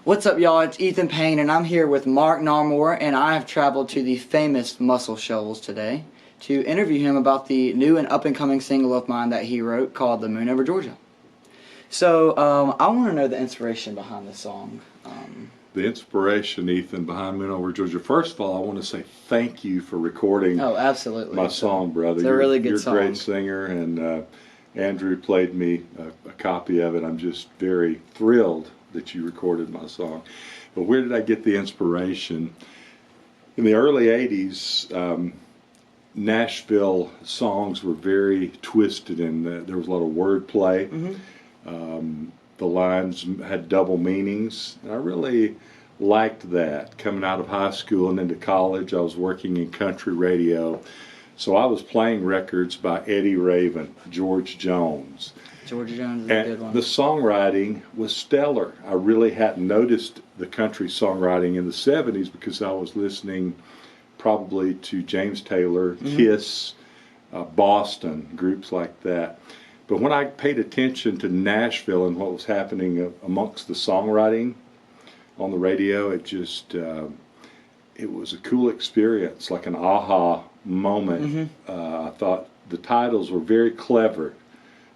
What's up, y'all? It's Ethan Payne, and I'm here with Mark Narmore, and I have traveled to the famous Muscle Shoals today to interview him about the new and up-and-coming single of mine that he wrote called The Moon Over Georgia. So, I want to know the inspiration behind the song. The inspiration, Ethan, behind Moon Over Georgia. First of all, I want to say thank you for recording Absolutely. my song, brother. It's a really good song. You're a great singer, and Andrew played me a copy of it. I'm just very thrilled that you recorded my song. But where did I get the inspiration? In the early 80s, Nashville songs were very twisted, and there was a lot of wordplay. Mm-hmm. The lines had double meanings, and I really liked that. Coming out of high school and into college, I was working in country radio, so I was playing records by Eddie Raven, George Jones. George Jones is a good one. The songwriting was stellar. I really hadn't noticed the country songwriting in the 70s because I was listening probably to James Taylor, Kiss, Boston, groups like that. But when I paid attention to Nashville and what was happening amongst the songwriting on the radio, it just, it was a cool experience, like an aha moment. I thought the titles were very clever,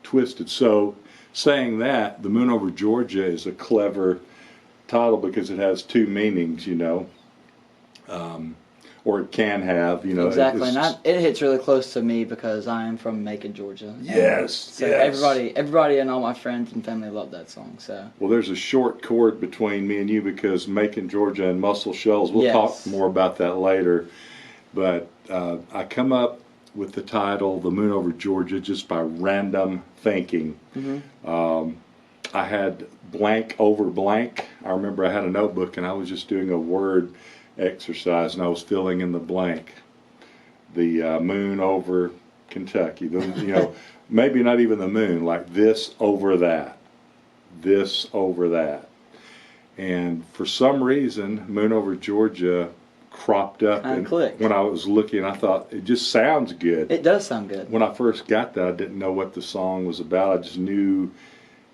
twisted. So saying that, The Moon Over Georgia is a clever title because it has two meanings, you know. Or it can have, you know. Exactly, and it hits really close to me because I am from Macon, Georgia. Yes, so yes. Everybody and all my friends and family love that song. So. Well, there's a short chord between me and you because Macon, Georgia and Muscle Shoals, we'll talk more about that later. But I come up with the title, The Moon Over Georgia, just by random thinking. I had blank over blank. I remember I had a notebook and I was just doing a word exercise and I was filling in the blank. The moon over Kentucky, you know, maybe not even the moon, like this over that, this over that. And for some reason, Moon Over Georgia cropped up and when I was looking, I thought it just sounds good. It does sound good. When I first got that, I didn't know what the song was about. I just knew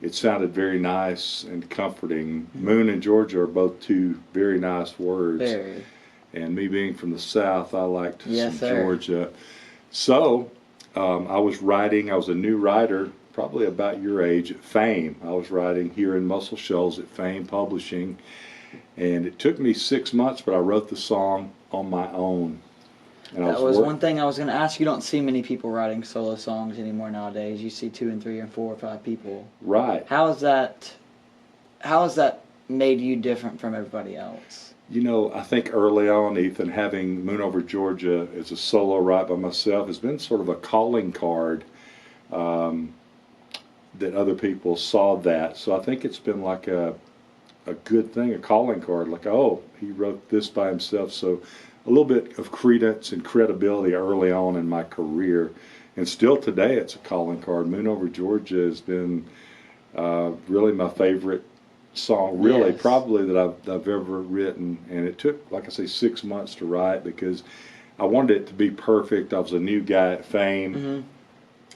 it sounded very nice and comforting. Moon and Georgia are both two very nice words. Very. And me being from the South, I liked some Georgia. So I was writing. I was a new writer, probably about your age, at Fame. I was writing here in Muscle Shoals at Fame Publishing. And it took me 6 months, but I wrote the song on my own. And that was one thing I was going to ask. You don't see many people writing solo songs anymore nowadays. You see 2 and 3 and 4 or 5 people. Right. How has that made you different from everybody else? You know, I think early on, Ethan, having Moon Over Georgia as a solo write by myself has been sort of a calling card that other people saw that. So I think it's been like a good thing, a calling card, like, oh, he wrote this by himself. So a little bit of credence and credibility early on in my career. And still today it's a calling card. Moon Over Georgia has been really my favorite song, really, probably that I've ever written. And it took, like I say, 6 months to write because I wanted it to be perfect. I was a new guy at Fame.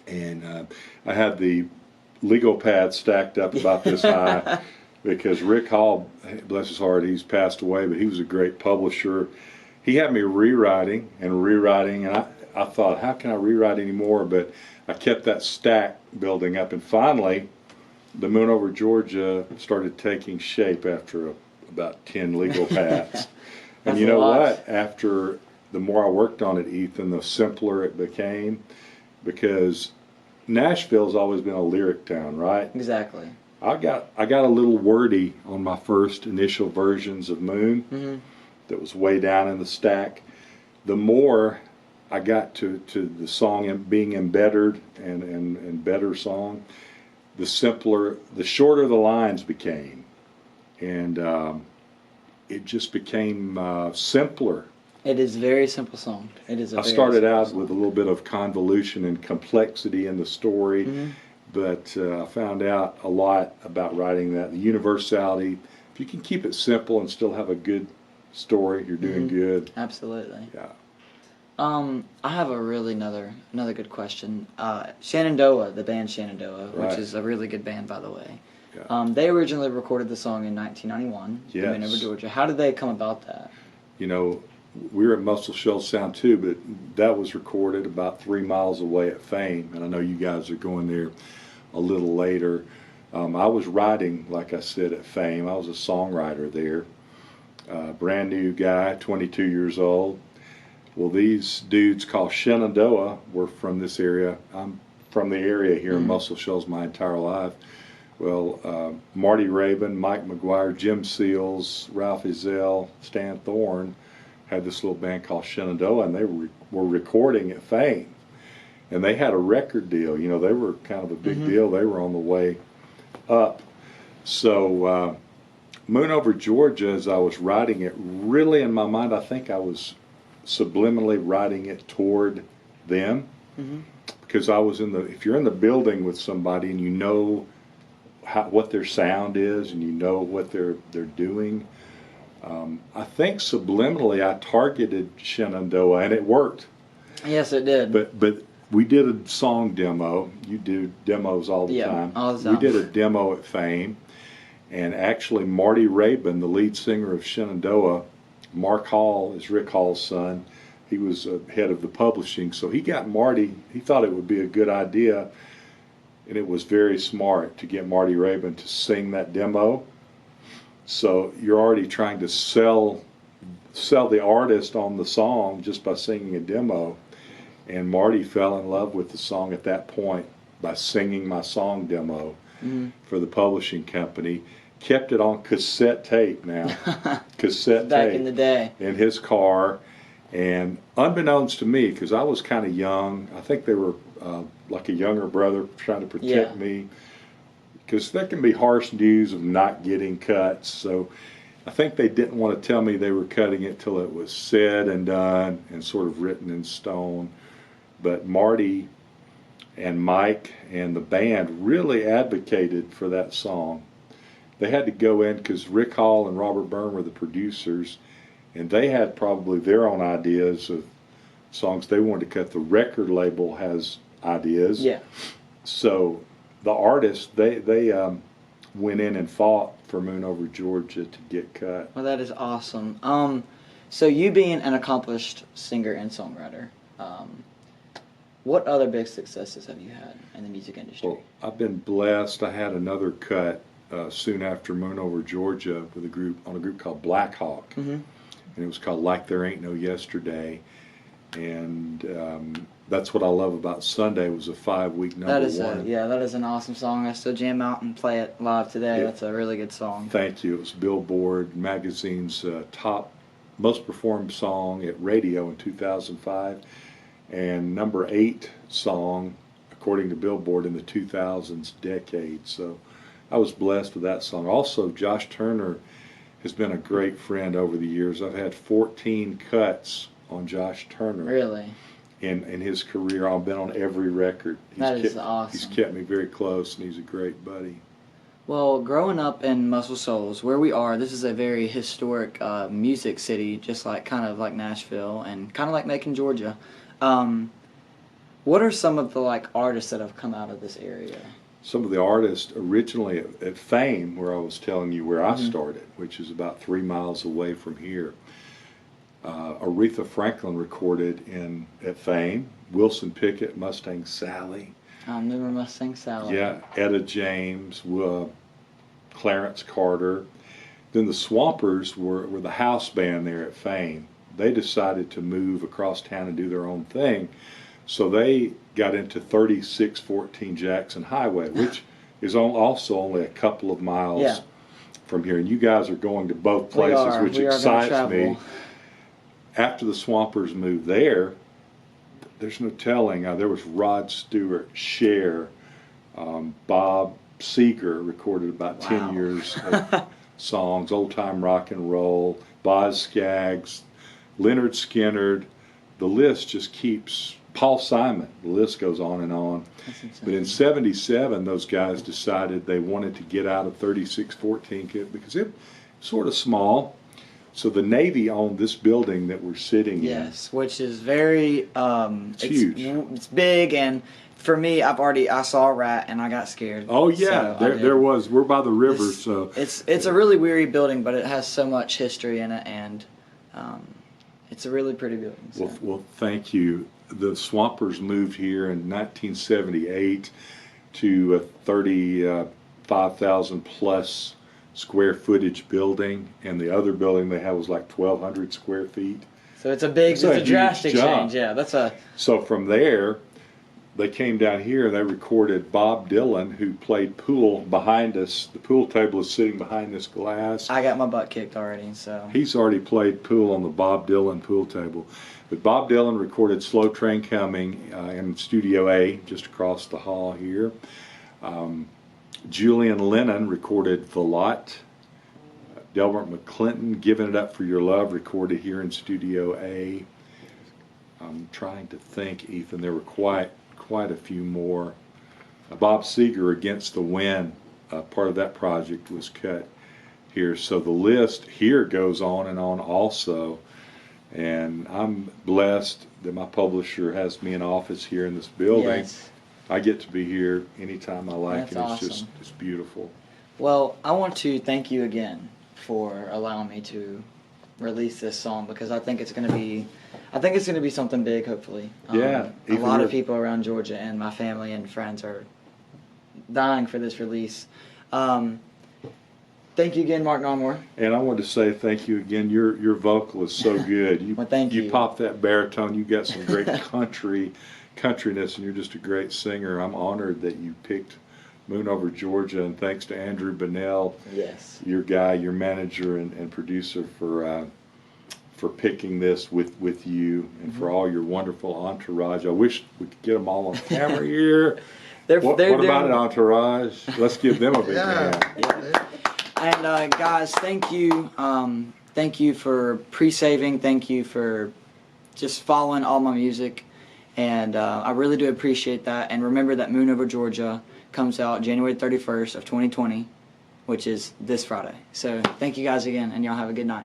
And I had the legal pad stacked up about this high because Rick Hall, bless his heart, he's passed away, but he was a great publisher. He had me rewriting, and I thought, how can I rewrite anymore? But I kept that stack building up, and finally, The Moon Over Georgia started taking shape after about 10 legal pads. And you know what? After the more I worked on it, Ethan, the simpler it became, because Nashville's always been a lyric town, right? Exactly. I got a little wordy on my first initial versions of Moon. That was way down in the stack. The more I got to the song being embittered and better song, the simpler, the shorter the lines became. And it just became simpler. It is a very simple song. It is. I started out with a little bit of convolution and complexity in the story, but I found out a lot about writing that. The universality, if you can keep it simple and still have a good story, you're doing good. Absolutely. Yeah. I have a really another good question. Shenandoah, the band Shenandoah, which is a really good band, by the way. Yeah. They originally recorded the song in 1991, Yes. The Moon Over Georgia. How did they come about that? You know, we were at Muscle Shoals Sound too, but that was recorded about 3 miles away at Payne, and I know you guys are going there a little later. I was writing, like I said, at Payne. I was a songwriter there. Brand new guy, 22 years old. Well, these dudes called Shenandoah were from this area. I'm from the area here in Muscle Shoals my entire life. Well, Marty Rabin, Mike McGuire, Jim Seals, Ralph Ezell, Stan Thorne had this little band called Shenandoah, and they were recording at Payne. And they had a record deal. You know, they were kind of a big deal. They were on the way up. So Moon Over Georgia, as I was writing it, really in my mind, I think I was subliminally writing it toward them. Because I was if you're in the building with somebody and you know what their sound is and you know what they're doing, I think subliminally I targeted Shenandoah, and it worked. Yes, it did. But we did a song demo. You do demos all the time. All the time. We did a demo at Payne, and actually Marty Rabin, the lead singer of Shenandoah, Mark Hall is Rick Hall's son. He was head of the publishing, so he got Marty. He thought it would be a good idea, and it was very smart to get Marty Rabin to sing that demo. So you're already trying to sell the artist on the song just by singing a demo. And Marty fell in love with the song at that point by singing my song demo for the publishing company. Kept it on cassette tape now. Cassette Back tape. in the day. In his car. And unbeknownst to me, because I was kind of young, I think they were like a younger brother trying to protect me. Because there can be harsh news of not getting cuts. So I think they didn't want to tell me they were cutting it till it was said and done and sort of written in stone. But Marty and Mike and the band really advocated for that song. They had to go in because Rick Hall and Robert Byrne were the producers, and they had probably their own ideas of songs they wanted to cut. The record label has ideas. Yeah. So the artists, they went in and fought for Moon Over Georgia to get cut. Well, that is awesome. So you being an accomplished singer and songwriter, what other big successes have you had in the music industry? Well, I've been blessed. I had another cut soon after Moon Over Georgia with a group called Black Hawk, and it was called Like There Ain't No Yesterday. And that's what I love about Sunday. It was a 5-week number one. That is an awesome song. I still jam out and play it live today. Yeah. That's a really good song. Thank you. It was Billboard magazine's top most performed song at radio in 2005, and number 8 song according to Billboard in the 2000s decade. So I was blessed with that song. Also, Josh Turner has been a great friend over the years. I've had 14 cuts on Josh Turner. Really? In his career, I've been on every record. That is awesome. He's kept me very close, and he's a great buddy. Well, growing up in Muscle Shoals, where we are, this is a very historic music city, just like kind of like Nashville and kind of like Macon, Georgia. What are some of the artists that have come out of this area? Some of the artists originally at Payne, where I was telling you where I started, which is about 3 miles away from here. Aretha Franklin recorded at Payne. Wilson Pickett, Mustang Sally. I remember Mustang Sally. Yeah, Etta James, Clarence Carter. Then the Swampers were the house band there at Payne. They decided to move across town and do their own thing. So they got into 3614 Jackson Highway, which is also only a couple of miles from here. And you guys are going to both places, which excites me. After the Swampers moved there, there's no telling. There was Rod Stewart, Cher, Bob Seger recorded about 10 years of songs, old time rock and roll, Boz Scaggs, Leonard Skinner. The list just keeps. Paul Simon. The list goes on and on. But in '77, those guys decided they wanted to get out of 3614 because it was sort of small. So the Navy owned this building that we're sitting in. Yes, which is very it's huge. It's big, and for me, I saw a rat and I got scared. Oh yeah, So there was. We're by the river, so it's a really weary building, but it has so much history in it, and it's a really pretty building. So. Well, thank you. The Swampers moved here in 1978 to a 35,000 plus square footage building, and the other building they had was like 1,200 square feet. So it's a drastic jump. change. Yeah, So from there, they came down here and they recorded Bob Dylan, who played pool behind us. The pool table is sitting behind this glass. I got my butt kicked already, so. He's already played pool on the Bob Dylan pool table. But Bob Dylan recorded Slow Train Coming in Studio A, just across the hall here. Julian Lennon recorded The Lot. Delbert McClinton, Giving It Up for Your Love, recorded here in Studio A. I'm trying to think, Ethan, there were quite a few more. Bob Seger, Against the Wind, part of that project was cut here. So the list here goes on and on also. And I'm blessed that my publisher has me in office here in this building. Yes. I get to be here anytime I like. That's and it's awesome. it's beautiful. Well, I want to thank you again for allowing me to release this song, because I think it's going to be something big, hopefully. Yeah. A lot of people around Georgia and my family and friends are dying for this release. Thank you again, Mark Narmore. And I wanted to say thank you again. Your vocal is so good. Well, thank you. You pop that baritone. You got some great countryness, and you're just a great singer. I'm honored that you picked Moon Over Georgia, and thanks to Andrew Bonnell, Yes. your guy, your manager and producer, for picking this with you, and for all your wonderful entourage. I wish we could get them all on camera here. What about an entourage? Let's give them a big hand. Yeah. And guys, thank you. Thank you for pre-saving. Thank you for just following all my music. And I really do appreciate that. And remember that Moon Over Georgia comes out January 31st of 2020, which is this Friday. So thank you guys again, and y'all have a good night.